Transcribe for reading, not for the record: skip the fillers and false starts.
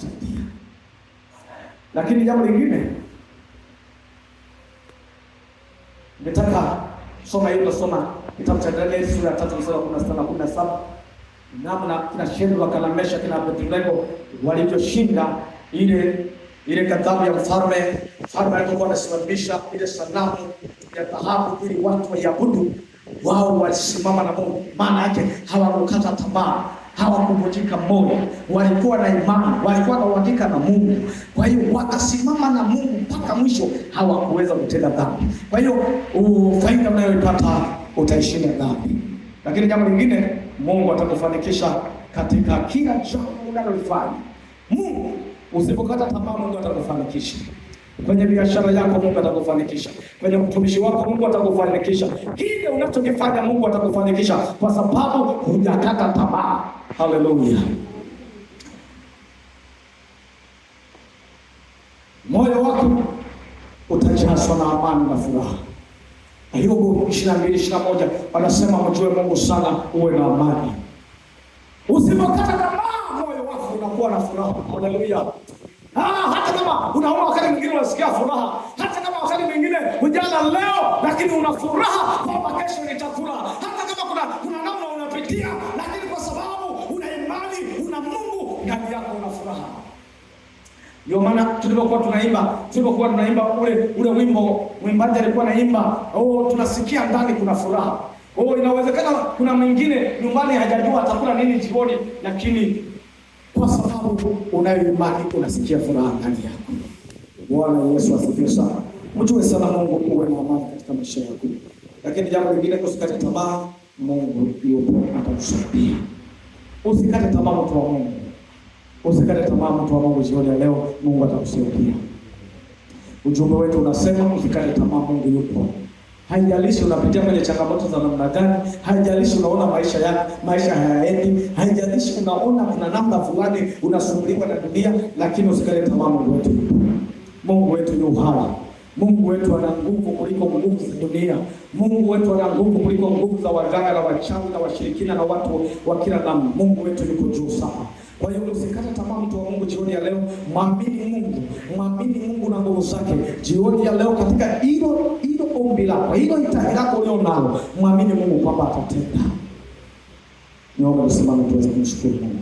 atakusaidia. Lakini jambo lingine, nataka soma hiyo, nasoma kitabu cha Danieli sura ya 3 mstari wa 16 na 17, namna kina Shadraka na Meshaki na Abednego walivyoshinda ile ghadhabu ya mfalme. Mfalme alikuwa anasimamisha ile sanamu ya dhahabu ili watu waiabudu. Wao walisimama na Mungu, maana yake hawakukata tamaa, hawakuvunjika moyo, walikuwa na imani, walikuwa na uhakika na Mungu. Kwa hiyo wakasimama na Mungu mpaka mwisho, hawakuweza kutenda dhambi. Kwa hiyo faida unayoipata, utaishinda dhambi. Lakini jambo lingine, Mungu atakufanikisha katika kila jambo unalofanya. Mungu, usipokata tamaa, Mungu atakufanikisha. Kwenye biashara yako Mungu atakufanikisha. Kwenye utumishi wako Mungu atakufanikisha. Kile unachokifanya Mungu atakufanikisha kwa sababu hujakata tamaa. Haleluya. Moyo wako utajazwa na amani na furaha. Ayubu 22:21 anasema mjue Mungu sana, uwe na amani. Usipokata tamaa, moyo wako unakuwa na furaha. Haleluya. Hata kama unaona wakati mwingine unasikia furaha, hata kama wakati mwingine hujala leo lakini una furaha kwamba kesho nitakula, hata kama kuna namna unapitia, lakini kwa sababu una imani, una Mungu ndani yako, una furaha. Ndio maana tulipokuwa tunaimba ule wimbo, mwimbaji alikuwa anaimba, tunasikia ndani kuna furaha. Inawezekana kuna mwingine nyumbani hajajua atakula nini jioni, lakini kwa sababu unayo imani unasikia furaha ndani yako. Bwana Yesu asifiwe sana. Mjue sana Mungu, uwe na amani katika maisha yako. Lakini jambo lingine, usikate tamaa, Mungu yupo atakusaidia. Usikate tamaa mtu wa Mungu. Usikate tamaa mtu wa Mungu, jioni ya leo Mungu atakusaidia. Ujumbe wetu unasema usikate tamaa, Mungu yupo. Haijalishi unapitia kwenye changamoto za namna gani, haijalishi unaona maisha hayaendi, haijalishi unaona kuna namna fulani unasumbuliwa na dunia, lakini usikate tamaa, Mungu wetu. Mungu wetu ni uhai. Mungu wetu ana nguvu kuliko nguvu za dunia. Mungu wetu ana nguvu kuliko nguvu za waganga na wachawi na washirikina na watu wa kila namna. Mungu wetu yuko juu sana. Kwa hiyo usikate tamaa mtu wa Mungu, jioni ya leo mwamini Mungu na nguvu zake. Jioni ya leo katika hilo ombi lako, hilo hitaji lako leo nalo, mwamini Mungu kwamba atatenda. Niombe usimame tuweze kumshukuru Mungu.